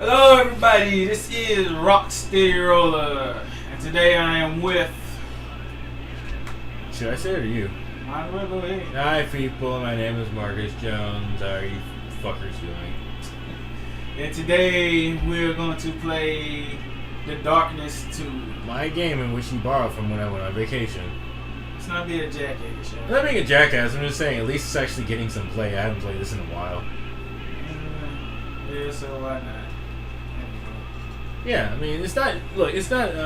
Hello everybody, this is Rocksteady Roller, and today I am with... Should I say it or you? Might as well go ahead. Hi people, my name is Marcus Jones. How are you fuckers doing? And today we're going to play The Darkness 2. My game in which you borrowed from when I went on vacation. It's not being a jackass, I'm not being a jackass, I'm just saying at least it's actually getting some play. I haven't played this in a while. Yeah, so why not? Yeah, I mean, it's not that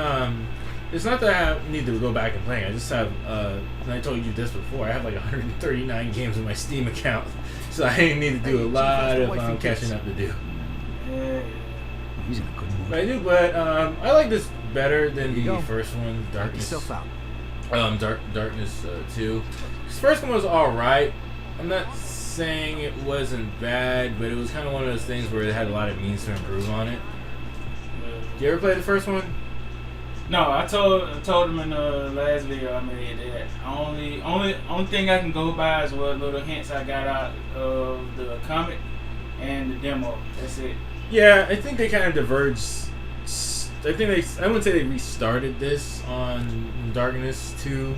I need to go back and play. I just have, and I told you this before, I have like 139 games in my Steam account, so I need to do a lot of catching up to do. Yeah. He's in a good mood. But I do, but I like this better than the first one, Darkness. Darkness 2. This first one was alright. I'm not saying it wasn't bad, but it was kind of one of those things where it had a lot of means to improve on it. Did you ever play the first one? No, I told him in the last video I made that only thing I can go by is what little hints I got out of the comic and the demo. That's it. Yeah, I think they kind of diverged. I wouldn't say they restarted this on Darkness 2.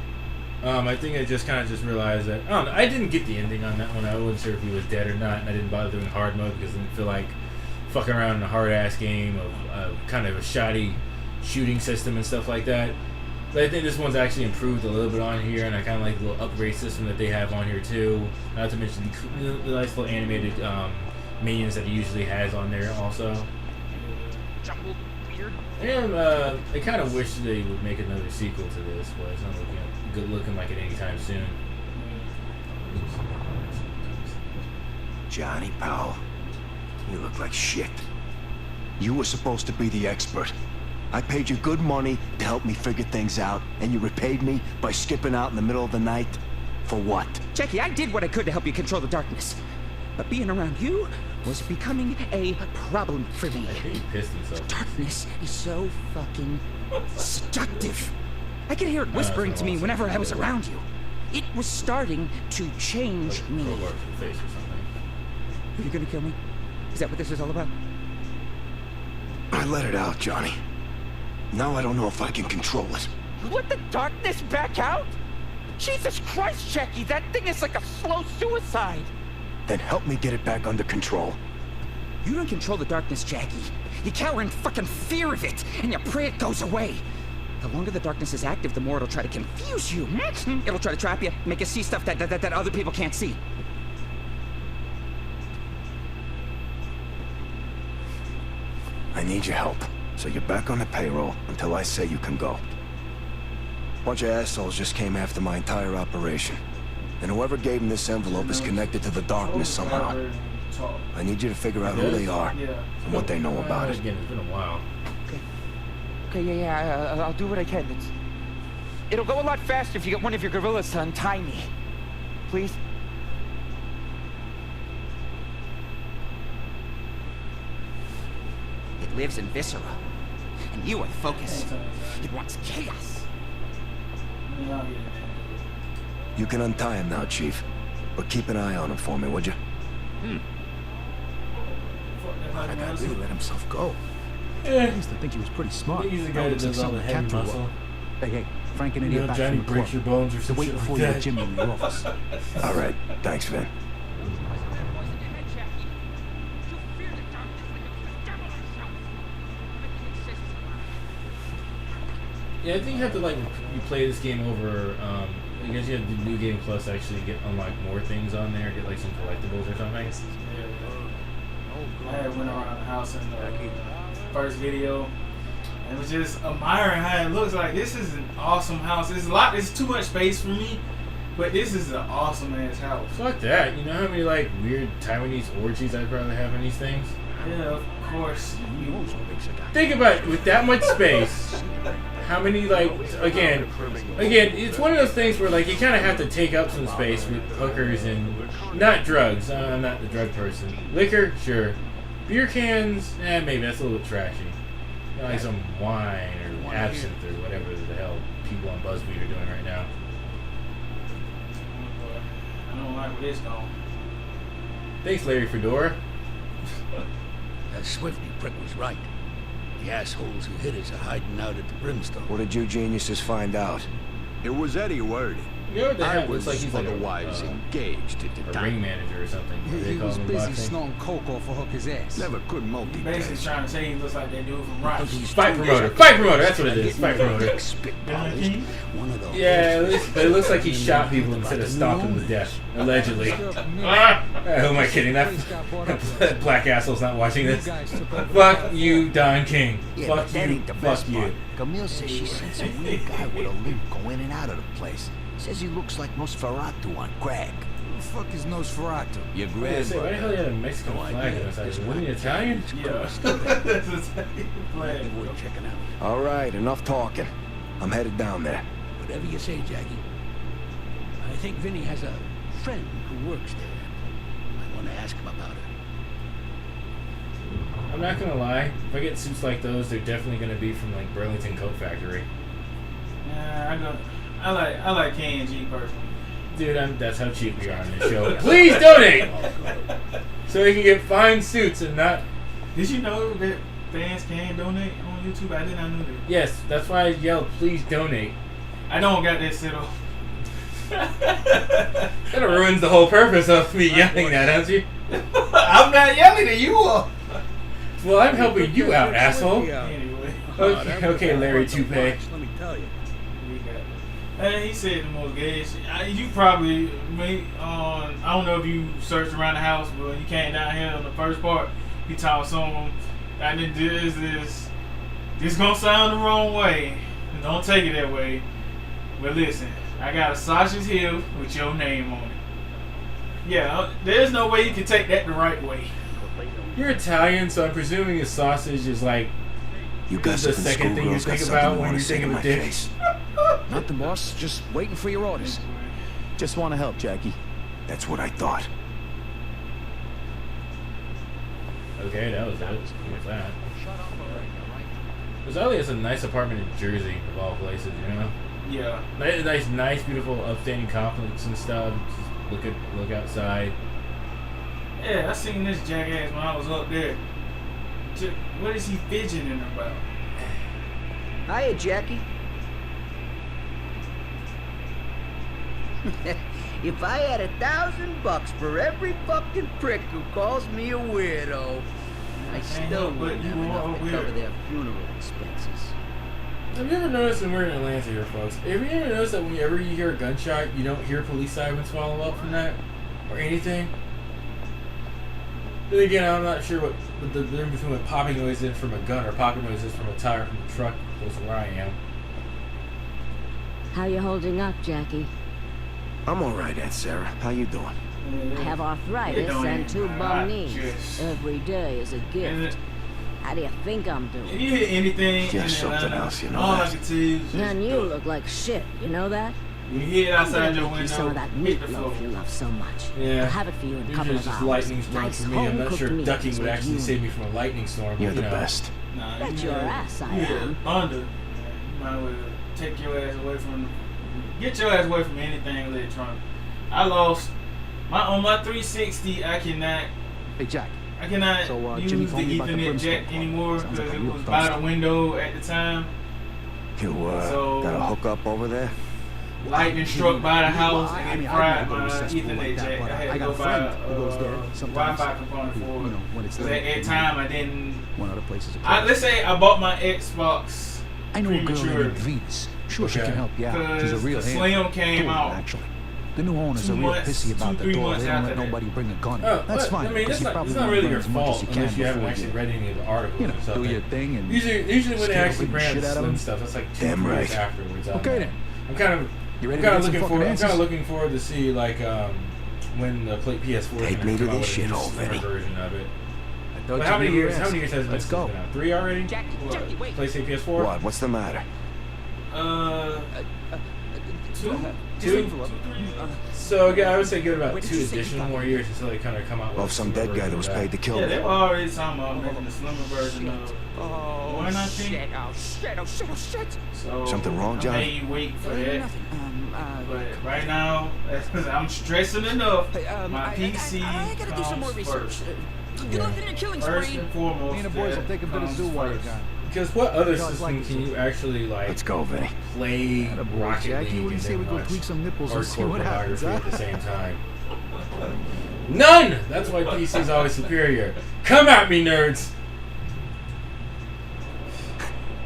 I think I just kind of just realized that, I don't know, I didn't get the ending on that one. I wasn't sure if he was dead or not, and I didn't bother doing hard mode because I didn't feel like fucking around in a hard-ass game of kind of a shoddy shooting system and stuff like that. But I think this one's actually improved a little bit on here, and I kind of like the little upgrade system that they have on here too. Not to mention the nice little animated minions that he usually has on there also. Jumbled, weird. And I kind of wish they would make another sequel to this, but it's not looking like it anytime soon. Johnny Powell, you look like shit. You were supposed to be the expert. I paid you good money to help me figure things out, and you repaid me by skipping out in the middle of the night? For what? Jackie, I did what I could to help you control the darkness. But being around you was becoming a problem for me. I think he pissed himself. The darkness is so fucking seductive. I could hear it whispering to me whenever I was around you. It was starting to change me. Crowbar to the face or something. Are you gonna kill me? Is that what this is all about? I let it out, Johnny. Now I don't know if I can control it. You let the darkness back out? Jesus Christ, Jackie, that thing is like a slow suicide. Then help me get it back under control. You don't control the darkness, Jackie. You cower in fucking fear of it, and you pray it goes away. The longer the darkness is active, the more it'll try to confuse you. It'll try to trap you, make you see stuff that other people can't see. I need your help, so you're back on the payroll until I say you can go. Bunch of assholes just came after my entire operation. And whoever gave them this envelope is connected to the darkness somehow. I need you to figure out who they are and what they know about it. Again, it's been a while. Okay, yeah, I'll do what I can. It'll go a lot faster if you get one of your gorillas to untie me. Please? It lives in viscera, and you are the focus. It wants chaos. You can untie him now, Chief. But keep an eye on him for me, would you? That guy really let himself go. Yeah. I used to think he was pretty smart. He's the guy that does all the heavy muscle. Hey, Frank and You Eddie know, are back Johnny from the breaks your club. bones or So some wait shit before like you that. let Jimmy in the office. All right. Thanks, Vin. Yeah, I think you have to you play this game over. I guess you have to do New Game Plus to actually unlock more things on there, get like some collectibles or something. I had went around the house in the first video and was just admiring how it looks. Like, this is an awesome house. It's too much space for me, but this is an awesome ass house. Fuck that. You know how many weird Taiwanese orgies I'd probably have in these things? Yeah, of course. Think about it, with that much space, how many again, it's one of those things where you kind of have to take up some space with hookers and not drugs. I'm not the drug person. Liquor, sure. Beer cans, maybe that's a little bit trashy. Like some wine or absinthe or whatever the hell people on BuzzFeed are doing right now. I don't like where this going. Thanks, Larry Fedora. That Swifty prick was right. The assholes who hit us are hiding out at the Brimstone. What did you geniuses find out? It was Eddie Word. You know what they I have? was It's like he's like otherwise engaged at the a time. ring manager or something. They He call was him busy boxing. snorting coke off a hooker's ass. Never could He basically multitask. trying to say he looks like that dude from Rock. Fight promoter. Fight promoter. That's what it is. Fight promoter. Spit polished. One of those. Yeah, but it looks like he shot people instead of stomped them to death. Allegedly. Who am I kidding? That black asshole's not watching this. Fuck you, Don King. Yeah, Fuck but that you. ain't the Fuck best you. part. Camille says she sends a weird guy with a limp go in and out of the place. Says he looks like Nosferatu on crack. Who the fuck is Nosferatu? Your Yeah, say, why the hell you had a Mexican flag in this? Wasn't he Italian? Yeah. That's a flag. Worth checking out. All right, enough talking. I'm headed down there. Whatever you say, Jackie. I think Vinny has a friend who works there. I want to ask him about her. I'm not gonna lie. If I get suits like those, they're definitely gonna be from like Burlington Coat Factory. Yeah, I like K&G personally. Dude, that's how cheap we are on this show. Please donate, so we can get fine suits and not. Did you know that fans can donate on YouTube? I did not know that. Yes, that's why I yelled, "Please donate." I don't got that set off. That ruins the whole purpose of me yelling that, don't you? I'm not yelling at you. Well, I'm helping you out, asshole. Anyway. Okay, Larry Toupee. Let me tell you. And he said the most gay shit. You probably, I don't know if you searched around the house, but when you came down here on the first part, he told someone, I did this gonna sound the wrong way. Don't take it that way. But listen, I got a sausage heel with your name on it. Yeah, there's no way you can take that the right way. You're Italian, so I'm presuming a sausage is like You the gossiping second thing you schoolgirls got think something about you when want you to say think to of my a dick. face. Nothing, boss. Just waiting for your orders. Just want to help, Jackie. That's what I thought. Okay, that was it. With that. Rosalie has a nice apartment in Jersey, of all places, you know? Yeah. Nice, beautiful, upstanding complex and stuff. Just look outside. Yeah, I seen this jackass when I was up there. What is he fidgeting about? Hiya, Jackie. If I had $1,000 for every fucking prick who calls me a weirdo, I still wouldn't have enough to cover their funeral expenses. Have you ever noticed, and we're in Atlanta here, folks, have you ever noticed that whenever you hear a gunshot, you don't hear police sirens follow up from that? Or anything? Then again, I'm not sure what the difference between what popping noise is from a gun or popping noise is from a tire from a truck close to where I am. How you holding up, Jackie? I'm all right, Aunt Sarah. How you doing? I have arthritis and 2 bum knees. Every day is a gift. How do you think I'm If doing? you hit anything Yeah, in something Atlanta, else, you know all I that. can tell you is And just you look like shit, you know that? you hit outside your Make you window, some of that hit the floor. meatloaf you love so much. Yeah. I'll have it for you in a Usually couple it's of just hours. lightning storm Nice for me. I'm not home-cooked sure meal ducking is would what actually you save me need. from a lightning storm. You're but, the you know. best. Nah, Bet you your hit- ass I you hit am. Under. You might well take your ass away from. Get your ass away from anything electronic. I lost on my 360. I cannot So, Jimmy use the told me about the Ethernet Brimstone jack part. anymore Sounds because like a it real was by the thumbstick. window at the time. You, So- got a hookup over there? Lightning struck by the house I and mean, it I fried never go my to cesspool Ethernet like that, jack. but I had I to got go a buy friend who goes there a sometimes. Wi-Fi component Who, for you it. know, when it's Because late, at that time I didn't. One other place is a Let's say I bought my Xbox I know a girl prematurely. named Venus. Sure, she Okay. can help you out. She's a Because real the hand. Slim came Cool, out. actually. The new owners 2 are real months, pissy about 2-3 the door. months They don't let after that. nobody bring a gun in. Oh, That's but, fine. I mean, because it's you not, probably it's not wanna really burn your as much as fault you can unless you haven't before actually read any of the articles you or know, something. do your thing and Usually when they scare actually the bring shit out out of Slim them. stuff, that's like 2 Damn years right. afterwards. Okay then. I'm kind of You ready to get some fucking answers? looking forward to see like when the PS4 is Take gonna me to come out this with a new shithole, slimmer Vinny. version of it. I thought But you how many knew your years? How answer. many years has Let's this go. been out? 3 already? Jackie, Jackie, wait. PlayStation PS4. What? What's the matter? 2, 2? 3. So yeah, I would say give it about Where did 2 you say you additional got more it? years until they kind of come out with Well, some dead guy that was paid to kill Yeah, they me. were already talking about making the slimmer version of Oh, one, I think. shit, oh, shit, oh, shit, oh, shit. So Something wrong, John? I may wait for that. Nothing. But right now, I'm stressing enough. Hey, My PC I gotta do some more comes research. first. Good luck in your killing First spree. and foremost, Me and the boys will take a bit of zoo while you're gone. Because what other You always system like can it. you actually like Let's go, Vinny. play Attaboy, Rocket Jackie. League What do you and say then we go watch tweak some nipples and see hardcore what happens, pornography huh? at the same time? None! That's why PC is always superior. Come at me, nerds!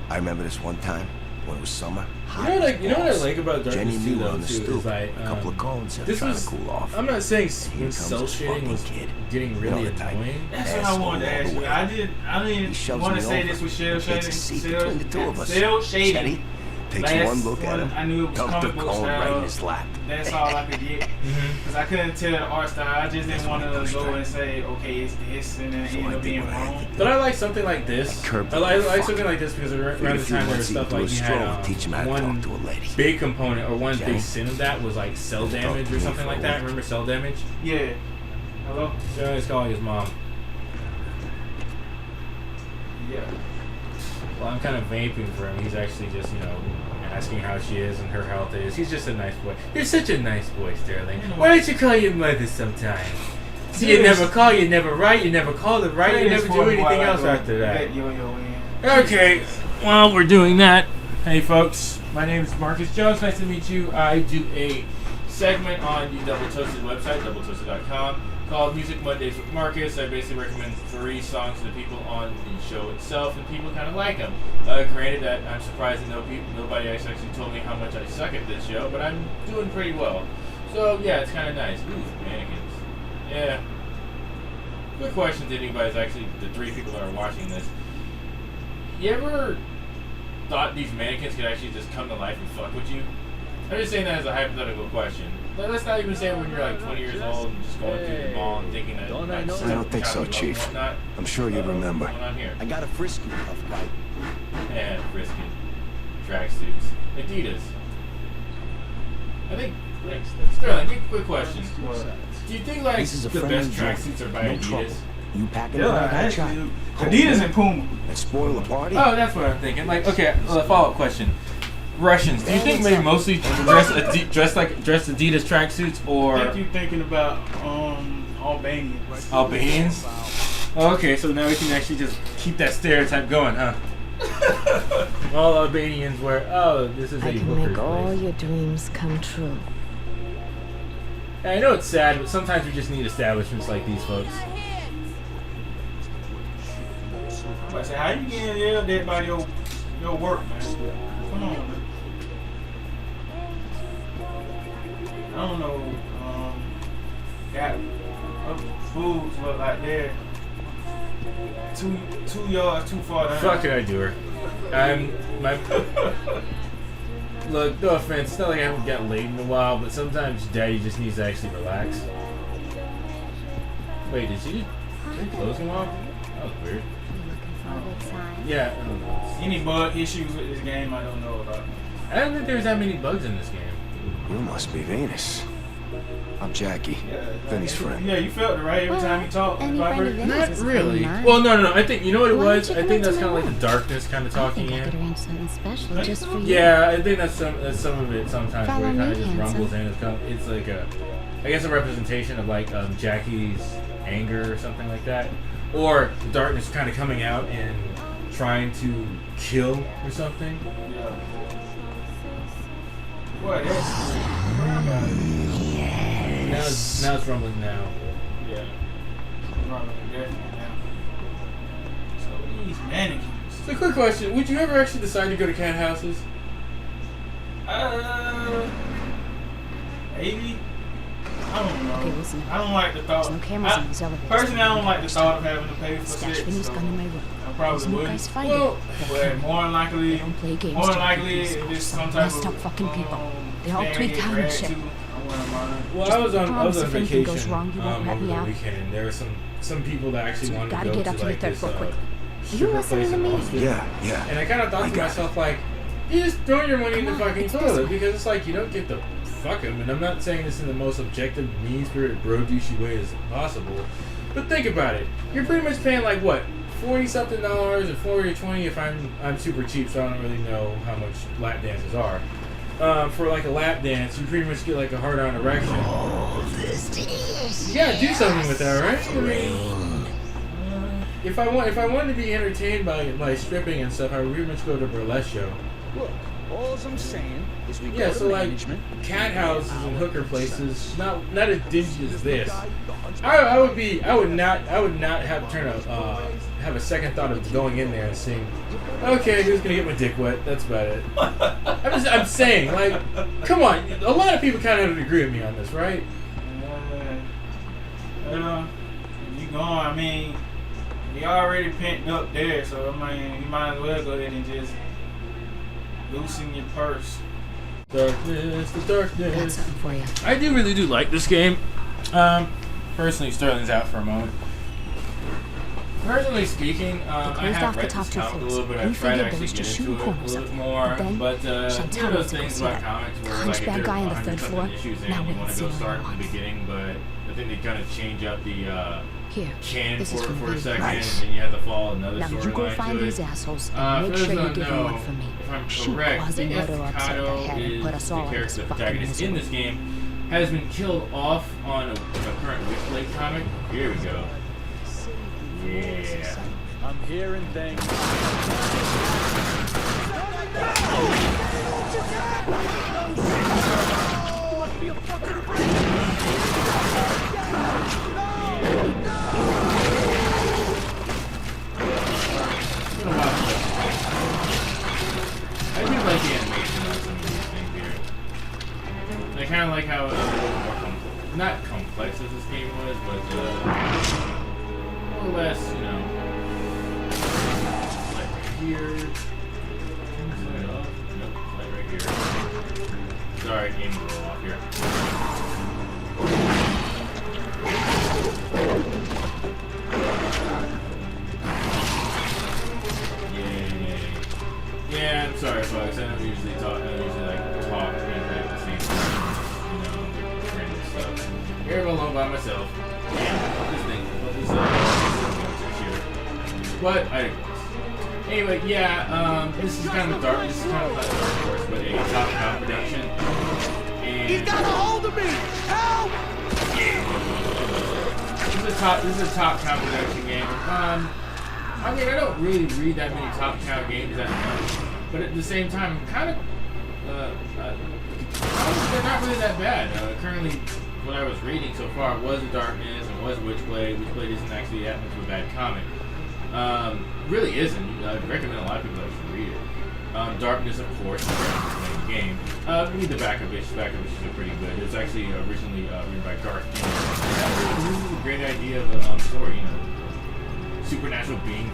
I remember this one time when it was summer. You know what I like about Jenny Darkness 2 knew though, on the too, is stoop. like, A couple of cones. this trying was, to cool off. I'm not saying Here when comes cell this shading fucking was kid. getting You really know the type. annoying. That's what I wanted to ask you. I didn't shoves want to me say over. this with shell It's shading. a seat between the two of us. Cell shading. Jenny takes Last one look at one, him, I knew it was dumped the comic book cone right in style. his lap. That's all I could get. Because I couldn't tell the art style. I just didn't want to go and say, okay, it's this, and then end up being wrong. But I like something like this. I like something like this because around the time there was stuff like you had one big component or one big sin of that was like cell damage or something like that. Remember cell damage? Yeah. Hello? So he's calling his mom. Yeah. Well, I'm kind of vaping for him. He's actually just, asking how she is and her health is. He's just a nice boy. You're such a nice boy, Sterling. Why don't you call your mother sometime? See, you never call, you never write, you never call it right, you never do anything else after that. Okay, well, we're doing that. Hey, folks. My name is Marcus Jones. Nice to meet you. I do a segment on the Double Toasted website, doubletoasted.com, called Music Mondays with Marcus. I basically recommend 3 songs to the people on the show itself, and people kind of like them. Granted that I'm surprised that nobody actually told me how much I suck at this show, but I'm doing pretty well. So, yeah, it's kind of nice. Ooh, mannequins. Yeah. Quick question to anybody, actually the 3 people that are watching this. You ever thought these mannequins could actually just come to life and fuck with you? I'm just saying that as a hypothetical question. Let's not even say when you're like 20 years old and just going through the mall and thinking that. I don't think so, Chief. I'm sure you'd remember. I got a frisky tough guy. Yeah, frisky. Tracksuits. Adidas. I think. Sterling, quick question. Do you think like the best tracksuits are by Adidas? You packing Yeah, actually, Adidas and Puma. And spoil the party? Oh, that's what I'm thinking. Like, okay, follow-up question. Russians, do you think maybe mostly dress Adidas tracksuits or I think you're thinking about Albanians. Albanians? Okay, so now we can actually just keep that stereotype going, huh? All Albanians wear. Oh, this is I a can hooker's make all place. your dreams come true. I know it's sad, but sometimes we just need establishments like these folks. I say, how you getting yelled at by your work, man? Come on, man. I don't know. Got fools look like they're 2 yards too far down. Fuck it, I do her. Look, no offense, it's not like I haven't gotten laid in a while, but sometimes Daddy just needs to actually relax. Wait, did she close him off? That was weird. Yeah, I don't know. Any bug issues with this game I don't know about. I don't think there's that many bugs in this game. You must be Venus. I'm Jackie, Vinny's friend. Yeah, you felt it, right? Every time you talk. Not Really? Well, no. I think, you know what it was? I think that's kind of like the darkness kind of talking in. Just for you. Yeah, I think that's some of it sometimes Follow where it kind of me, just rumbles handsome. in. It's like I guess a representation of like Jackie's anger or something like that. Or the darkness kind of coming out and trying to kill or something. Yeah. What? Now it's rumbling now. Yeah. Rumbling definitely now. So these mannequins. So, quick question: would you ever actually decide to go to cat houses? Maybe. I don't know. Okay, listen. I don't like the thought. There's no cameras in these elevators. Personally, I don't like the thought of having to pay for Stash sex. Vinny's So gun in my room. I probably There's no wouldn't. guys find Well, it. But more than likely, They don't play games more than to likely, confuse if there's some some type messed of up fucking people. They all thing tweak get out and dragged shit. to, I wouldn't mind. Well, I was on promise if anything vacation goes wrong, you won't let over me the out. weekend, and there were some people that actually So you wanted gotta to go get up to to like the this third floor quick. stripper You listening place to in me? Austin. Yeah. And I kind of thought to myself, like, you just throw your money in the Come on, fucking it's this toilet way. because it's like you don't get to fuck him. And I'm not saying this in the most objective, mean-spirited, bro-douchey way as possible. But think about it. You're pretty much paying like what, $40-something or $40 or $20 if I'm super cheap, so I don't really know how much lap dances are. For like a lap dance, you pretty much get like a hard-on erection. You gotta do something with that, right? I mean, if I wanted to be entertained by stripping and stuff, I would pretty much go to a burlesque show. Look, all I'm saying is we Yeah, go so to like management. cat houses and hooker places, not as dingy as this. I would not have a second thought of going in there and seeing, okay, who's gonna get my dick wet? That's about it. I'm saying, like, come on, a lot of people kind of agree with me on this, right? You going? I mean, you already pent up there, so I mean, you might as well go ahead and just loosen your purse. Darkness, the darkness. Got something for you. I really do like this game. Personally, Sterling's out for a moment. Personally speaking, I have read this comic a little bit. I've tried to actually get into it a little bit more, but you know those things about comics where like if there are 100 something issues in, you want to go start from the beginning, but I think they kind of change up the canon for a second, and then you have to follow another storyline to it. These assholes For and make those sure that you don't give them know, one for me. if I'm Shoot correct, I think Quasimodo upside the Staccato head and is put us the all in character, the fucking protagonist in this game, has been killed off on a current Witchblade comic. Here we go. Yeah. I'm hearing things. I do like the animation on some of these things here. I kind of like how it's a little more not complex as this game was, but more or less, you know, like right here. Turn it off. Nope, like right here. Sorry, game will roll off here. Yeah, I'm sorry, folks. I don't usually talk. I don't usually like talk and at the same time, you know, random stuff. Here I'm alone by myself. Damn, this thing. But I digress. Anyway, yeah. This is kind of dark. This is kind of not a dark horse, but a top-down production. And he's got a hold of me. Help! This is a top-down production game. I mean, I don't really read that many top-down games that much, but at the same time, kind of, they're not really that bad. Currently, what I was reading so far was The Darkness and was Witchblade. Witchblade isn't actually that much of a bad comic. Really isn't. I recommend a lot of people actually read it. Darkness, of course, is the game. Read the back of it. The back of it is pretty good. It was actually originally written by Garth. This is a great idea of a story, you know. Supernatural being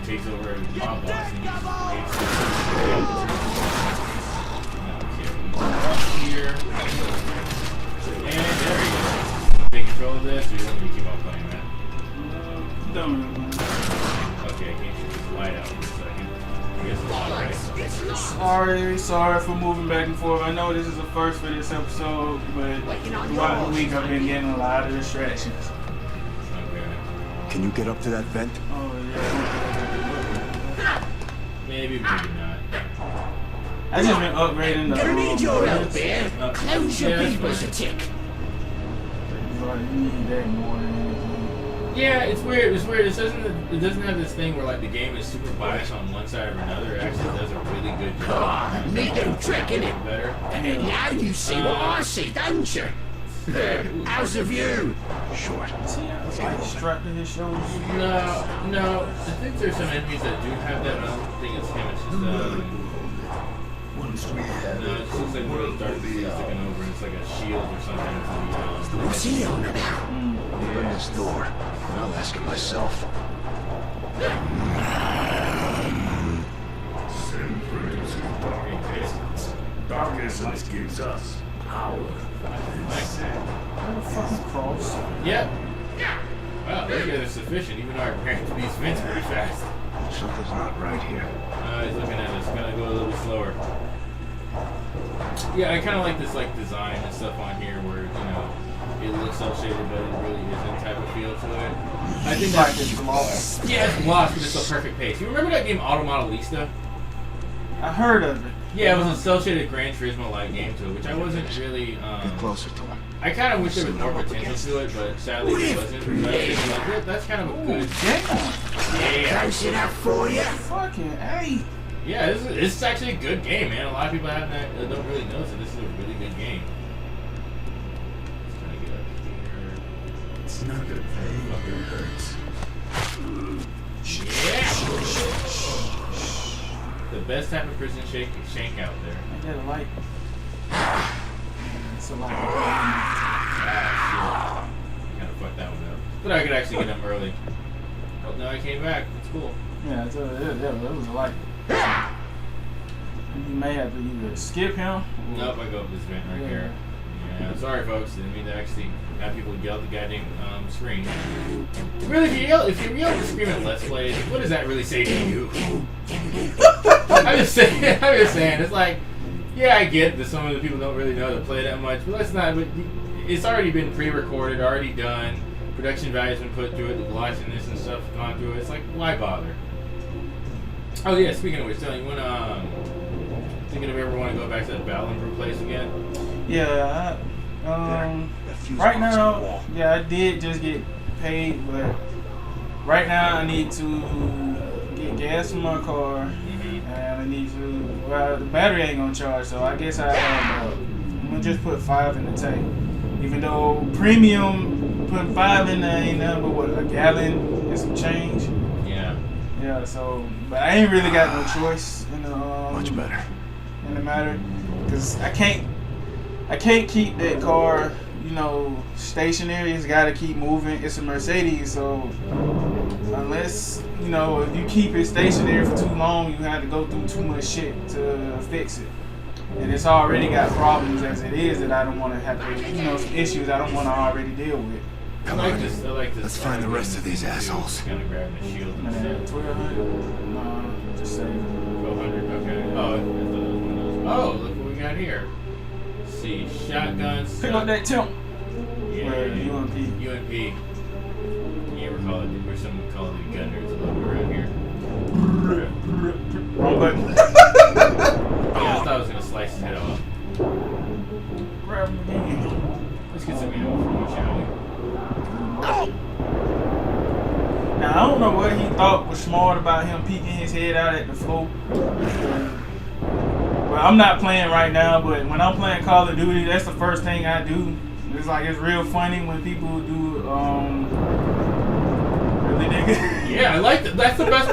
takes over a mob boss and here. And there he is. Take control of this, or you want me to keep on playing that? Okay, I can't shoot this light out for a second. I guess it's not right. Sorry for moving back and forth. I know this is the first for this episode, but throughout the week I've been getting a lot of distractions. Can you get up to that vent? Oh, yeah. Maybe not. I just been upgrading the. Gonna need your help, man. Close your beepers a tick. Yeah, it's weird. It doesn't have this thing where like the game is super biased on one side or another. It actually does a really good job. Neat little trick, innit? Better. And now you see what I see, don't you? How's the view? Short. Like strapping his shoulders. No. I think there's some enemies that do have that, but I don't think it's him. It's just no, it just looks like one of those dark things sticking over, and it's like a shield or something. What's he on about? Open this door. I'll ask him myself. Darkness gives us power. Cross. Yep. Wow, those guys are sufficient, even though I ran through these vents pretty fast. Something's not right here. He's looking at us. Gonna go a little bit slower. Yeah, I kind of like this like design and stuff on here where, you know, it looks cel shaded, but it really isn't type of feel to it. I think that's just gloss. Yeah, it's gloss, but it's a perfect pace. You remember that game Automodelista? I heard of it. Yeah, it was a cel shaded Gran Turismo like game to it, which I wasn't really. Get closer to him. I kind of wish there was more potential to it, but sadly there wasn't. But I was thinking, like, that's kind of a good. Yeah. Price it up for you. Fucking hey. Yeah, this is actually a good game, man. A lot of people don't really know, so this is a really good game. Let's try to get up here. It's not gonna pay. It hurts. Yeah. The best type of prison shank out there. I get a light. It's a light. Ah, shit. Kind of fucked that one up. But I could actually get them early. Oh, no, I came back. It's cool. Yeah, it was a light. You may have to either skip him. Nope, I go up this vent right here. Yeah, sorry folks, didn't mean to actually have people yell at the goddamn screen. Really, if you yell at the screen at Let's Plays, what does that really say to you? I'm just saying, it's like, yeah, I get that some of the people don't really know how to play that much, but let's not, it's already been pre-recorded, already done, production value's been put through it, the glossiness and stuff gone through it, it's like, why bother? Oh yeah, speaking of which, you want thinking if you ever want to go back to that Ballenbrew place again? Yeah, right now, yeah, I did just get paid, but right now I need to get gas in my car, and I need to, well, the battery ain't gonna charge, so I guess I'm gonna just put 5 in the tank. Even though premium, putting 5 in there ain't nothing but what, a gallon and some change. Yeah. Yeah, so, but I ain't really got no choice in the Much better. In the matter, because I can't keep that car, you know, stationary. It's got to keep moving. It's a Mercedes, so unless, you know, if you keep it stationary for too long, you have to go through too much shit to fix it. And it's already got problems as it is that I don't want to have to, you know, some issues I don't want to already deal with. Come on, let's find the rest of these assholes. Kind of grabbing the shield and stuff. 1200? No, just say 1200. Okay. Oh, look what we got here. Let's see, shotguns. Pick up that temp. Yeah, UMP. UMP. Yeah, we're some would call it gunners a little bit around here. Wrong button. Yeah, I thought I was gonna slice his head off. Grab him again. Let's get some ammo from him, shall we? Now, I don't know what he thought was smart about him peeking his head out at the floor. Well, I'm not playing right now, but when I'm playing Call of Duty, that's the first thing I do. It's like, it's real funny when people do, really nigga. Yeah, I like that. That's the best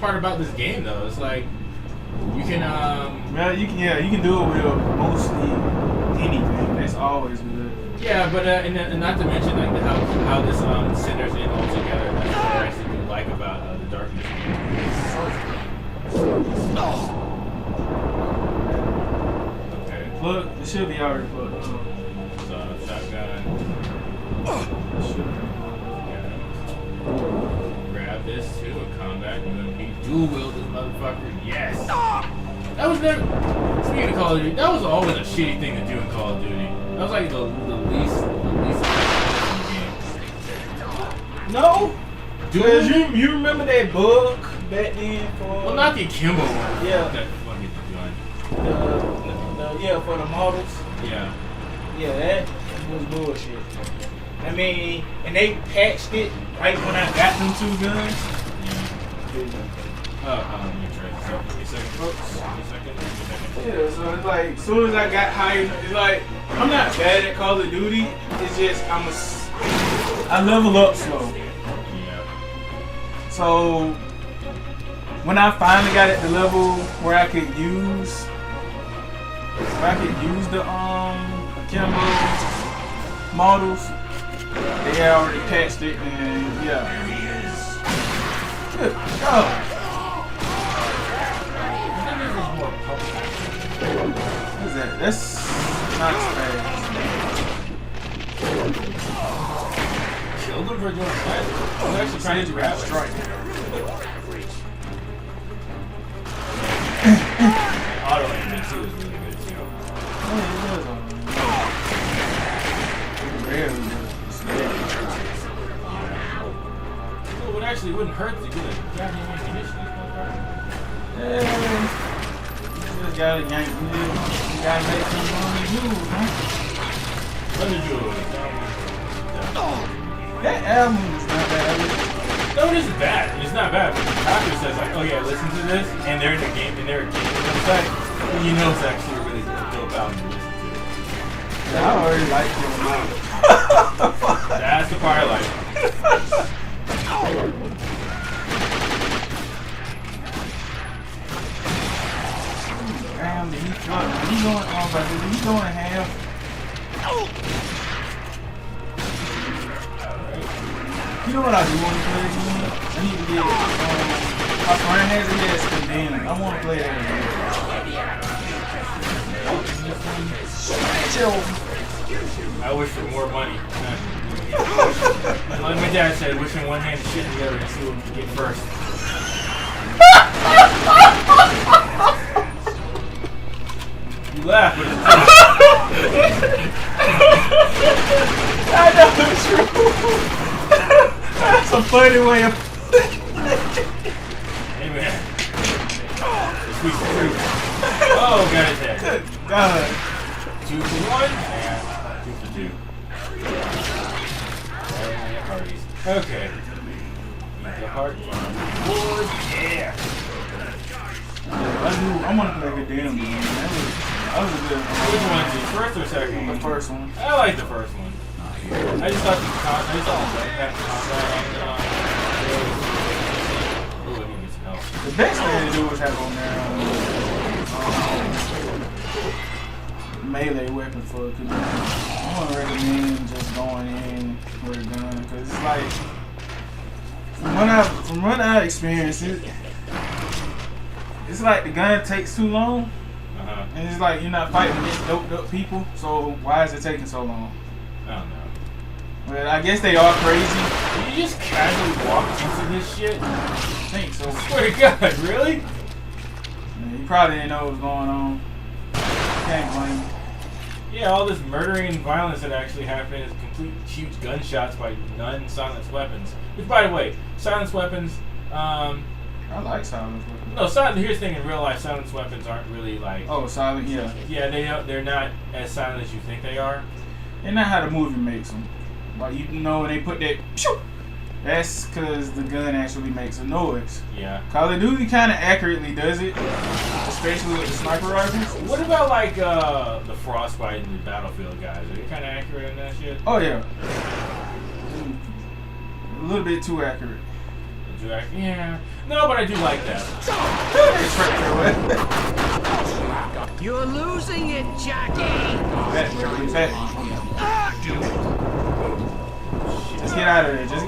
part about this game, though. It's like, you can, well, you can do it with mostly anything. That's always good. Yeah, but and not to mention like how this centers in all together. That's what I actually do like about the Darkness game. Okay. Look, it should be already plugged. So shotgun. Grab this too. A combat UMP dual wield this motherfucker. Yes. That was never. Speaking of Call of Duty, that was always a shitty thing to do in Call of Duty. That was like the least effective game. No. Because you remember that bug back then for? Well, not the Akimbo one. Yeah. That fucking Yeah, for the models. Yeah. Yeah, that was bullshit. I mean, and they patched it right when I got them 2 guns. Let me try this out. Give me a second, folks. Give me a second. Yeah, so it's like, as soon as I got higher, it's like, I'm not bad at Call of Duty. It's just, I level up slow. Yeah. So, when I finally got at the level where I could use the Akimbo models, they had already patched it, and yeah. There he is. Good God. What is that? That's not fast. Killed him for doing that. I was actually trying to grab strike. Auto aiming too is really good too. Well, it actually wouldn't hurt to get a goddamn ammunition. You just gotta yank. You gotta make some money move, huh? That album is not bad. No, it isn't bad. It's not bad. But the doctor says like, oh yeah, listen to this, and they're in the game, and they're a game website. And you know it's actually a really dope album to listen to. Yeah, I already like it. That's the part I like. Damn, did he fuck? He's going on, but he's going to have. You know what I do want to play again? I need to get my friend has it as Condemned. I want to play that again. I wish for more money. Like my dad said, wishing one hand to shit together and see what we can get first. You laugh, but it's I know it's true. That's a funny way of. Hey man. Sweet fruit. Oh, got his head. Good God. 2 for 1? Yeah, 2 for 2. Okay. Eat the heart from board. Yeah. I want to play good damn game. That was a good one. Which one? The first or second one? The first one. I like the first one. I just thought the combat on the best thing to do was have on there melee weapon for it. I want to recommend just going in with a gun because it's like from what I experienced it's like the gun takes too long. And it's like you're not fighting against doped up people, so why is it taking so long? I don't know. Well, I guess they are crazy. Did you just casually walk into this shit? I think so. I swear to God, really? Yeah, you probably didn't know what was going on. Can't blame you. Yeah, all this murdering and violence that actually happened is complete huge gunshots by non-silenced weapons. Which, by the way, silenced weapons, I like silenced weapons. No, here's the thing, in real life, silenced weapons aren't really like... Oh, silent, yeah. Yeah, they're not as silent as you think they are. They're not how the movie makes them. Like, you know when they put that... Pshoo, that's because the gun actually makes a noise. Yeah. Call of Duty kind of accurately does it. Especially with the sniper rifles. What about like the Frostbite and the Battlefield guys? Are they kind of accurate in that shit? Oh, yeah. A little bit too accurate. Yeah. No, but I do like that. You're losing it, Jackie! Just get out of there. Just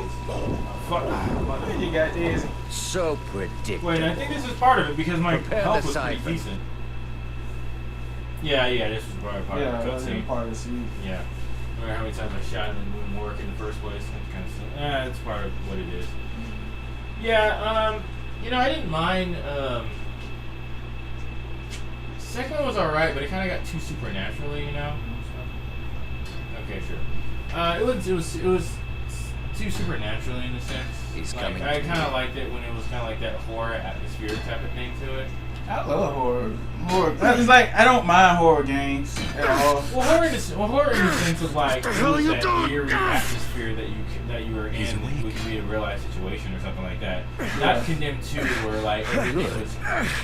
fuck. You got this. So predictable. Wait, I think this is part of it because my health was pretty decent. Yeah, this was part of the cutscene. Part of the scene. Yeah. I remember how many times I shot him and it wouldn't work in the first place. That kind of stuff. It's part of what it is. Yeah, I didn't mind. Second one was alright, but it kind of got too supernaturally, Okay, sure. It was too supernaturally in a sense. He's like, coming. I kind of liked it when it was kind of like that horror atmosphere type of thing to it. I love horror. It's like I don't mind horror games at all. Well, horror in the sense of like that eerie atmosphere that you were in, which would be a real life situation or something like that. Not Condemned 2, where like everything was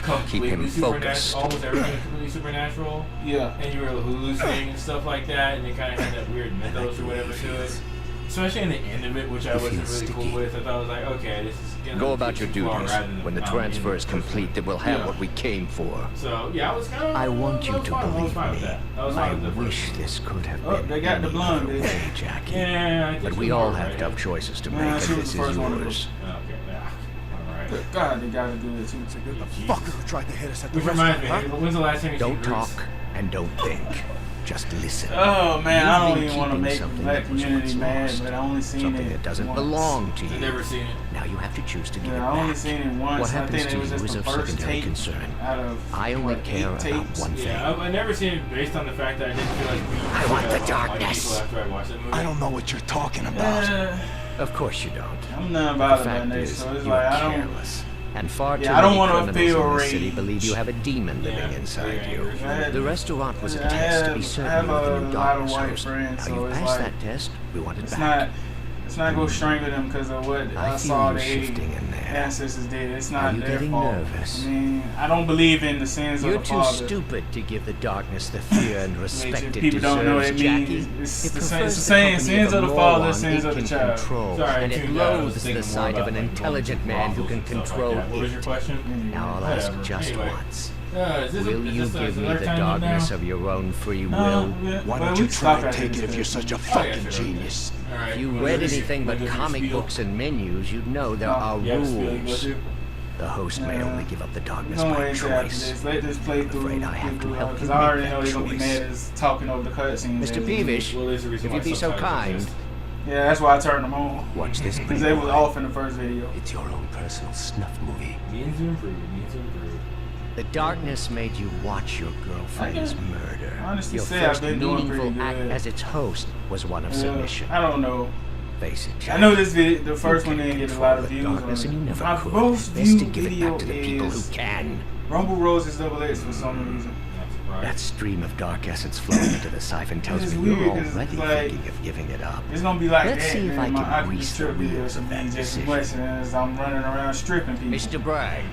completely supernatural, almost everything was completely supernatural. Yeah. And you were hallucinating and stuff like that, and it kind of had that weird mythos or whatever to it. Especially in the end of it, which I wasn't really cool with. I thought I was like, okay, this is gonna go about your duties. When the transfer is complete, then we'll have what we came for. So yeah, I was kind of. I want you to believe me. I wish this could have been they got the blonde way, Jackie. Yeah, but we all have tough choices to make, and this is yours. Okay, yeah. Alright. God, they gotta do it too. The fucker tried to hit us at the Which reminds me, when's the last time you Don't talk and don't think. Just listen. Oh man, I don't even want to make the black community mad, but I only seen it that doesn't once. belong to you. I've never seen it. Now you have to choose to give it I back. only seen it once. What happens I think to it was you just is the of first secondary tape concern. out of I only care about one thing. Yeah, I never seen it based on the fact that I didn't feel like I want the darkness. After I watched that movie. I don't know what you're talking about. Of course you don't. I'm not bothered by this, so it's like I don't. And far too I don't many want to criminals feel in this city rage. believe you have a demon living inside you. had- The restaurant was a I test to be have certain you were the a new lot of darkness white host. friends, Now so you've it's passed like that test, we want it it's back. not go strangle them because of what I feel saw you their shifting in there. ancestors did. It's Are not you their getting fault. nervous? I mean, I don't believe in the sins You're of the too father. stupid to give the darkness the fear and respect If it people don't know deserves, it Jackie. means it's It the prefers same company sins a of the father, moron sins it of the can child. control, Sorry, and I it tuned out. I was loathes thinking the more sight about, of an like, going intelligent to man who brothels can and stuff control like that. What was your it. question? Now I'll ask Whatever. just Anyway. once. Is this Will you is this give me our the time darkness now? of your own free will? Why Well, don't we you stop try and at take this it if you're such a Oh, yeah, fucking sure. genius? Alright. If you Well, read this- anything but well, this comic spiel. books and menus, you'd know there are You have a spiel you go rules. to? The host may Yeah. only give up the darkness Don't by wait till after choice. this. Let this play through. afraid I have to help Because you I already make know that they're gonna be choice. mad as talking over the cutscenes. Mr. and- Peevish, Well, there's a reason if why you'd be so subtitles kind, exist. Yeah, that's why I turned them on. watch this Because they was boy. off in the first video. It's your own personal snuff movie. Means to improve. Means to improve. The darkness made you watch your girlfriend's murder. honestly Your say I've first been doing meaningful pretty act good. as its host was one of submission. I don't know. Face it, Jack. I know this video, the first You one didn't can't get a lot of control views the on darkness, and you it. never My could. most Best to viewed give it video back to the people who is can. Rumble Roses Double X for some reason. Not surprised. That stream of dark essence flowing into the siphon tells It's me you're weird 'cause it's already like- thinking of giving it up. It's gonna be like Let's that. see if man. I My can Oculus grease the Strip video wheels should of be that just decision. blessing as I'm running around stripping people. Mr. Bragg,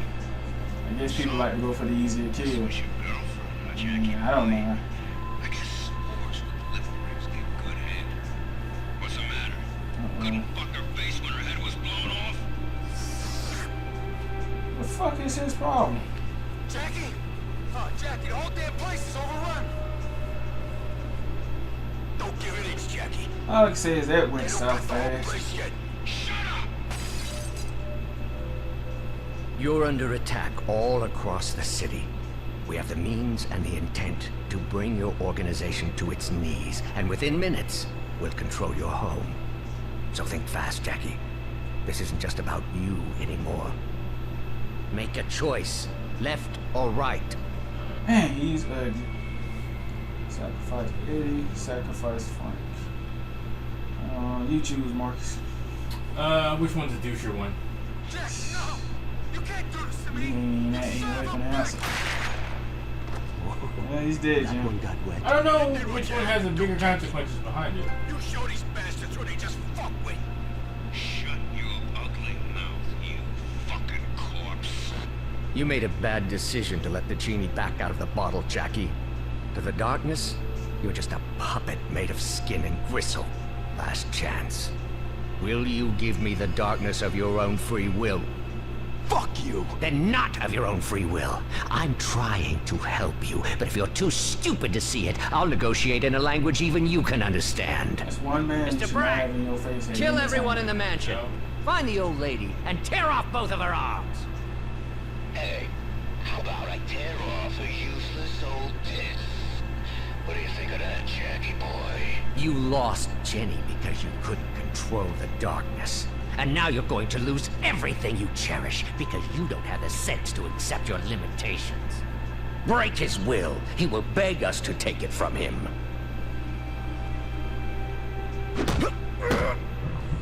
I guess people like to go for the easier kill. I don't know. I guess sports proliferators get good head. What's the matter? Couldn't fuck her face when her head was blown off? What the fuck is his problem? Jackie! Oh, Jackie, the whole damn place is overrun! Don't give an inch, Jackie. All I can say is that went They don't south got the whole fast. place yet. Shut up! you're under attack all across the city. We have the means and the intent to bring your organization to its knees, and within minutes, we'll control your home. So think fast, Jackie. This isn't just about you anymore. Make a choice, left or right. Man, he's ugly. Sacrifice Eddie, sacrifice Frank. You choose, Marcus. Which one's the doucher one? Jackie, no! You can't do this to me! That ain't away from the answer. Yeah, he's dead, That Jim. one got wet. I don't know which one has the bigger consequences behind it. You show these bastards who they just fuck with! Shut your ugly mouth, you fucking corpse! You made a bad decision to let the genie back out of the bottle, Jackie. To the darkness, you're just a puppet made of skin and gristle. Last chance. Will you give me the darkness of your own free will? Fuck you! Then not of your own free will. I'm trying to help you, but if you're too stupid to see it, I'll negotiate in a language even you can understand. That's one man you Mr. should not Bragg, have in your face. kill everyone in the mansion. Find the old lady and tear off both of her arms. Hey, how about I tear off a useless old disc? What do you think of that, Jackie boy? You lost Jenny because you couldn't control the darkness. And now you're going to lose everything you cherish because you don't have the sense to accept your limitations. Break his will. He will beg us to take it from him.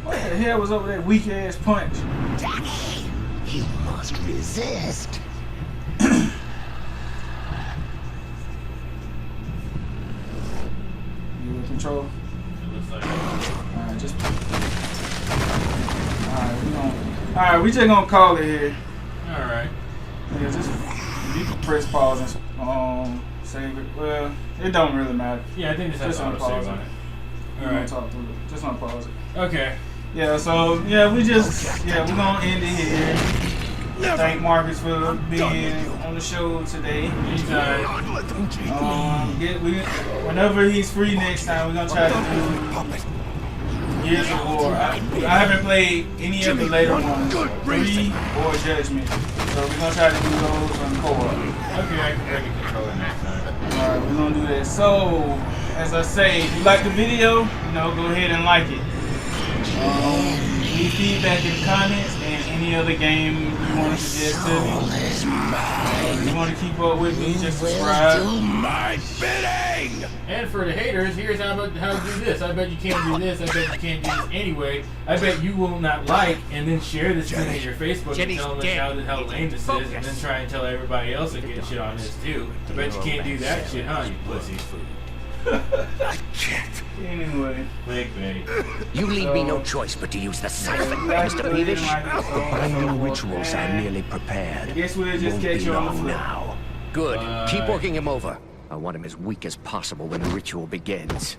What the hell was over that weak ass punch? Jackie, you must resist. You in control? It looks like Alright, just. Alright, we just gonna call it here. alright. Yeah, just you can press pause and save it. Well, it don't really matter. Yeah, I think this has Just auto unpause save on it. it. We're Alright. gonna talk through it. Just unpause it. Okay. Yeah, so yeah, we're gonna end it here. Thank Marcus for being on the show today. Anytime. Whenever he's free next time, we're gonna try to do Years of War. I haven't played any of the later ones, 3 or Judgment, so we're gonna try to do those on co-op. Okay, I can control it next time. Alright, we're gonna do that. So, as I say, if you like the video, go ahead and like it. Leave feedback in the comments and any other game you want to suggest to me. If you want to keep up with me, just subscribe. Do my bidding! And for the haters, here's how to do this. I bet you can't do this. I bet you can't do this anyway. I bet you will not like and then share this thing on your Facebook and tell them how lame this is, and then try and tell everybody else that gets shit on this too. I bet you can't do that shit, huh, you pussy? I can't. Anyway. You leave me no choice but to use the siphon, Mr. Peevish. The final rituals I merely prepared. I guess we'll just won't catch be you on the long flip. now. Good. Keep working him over. I want him as weak as possible when the ritual begins.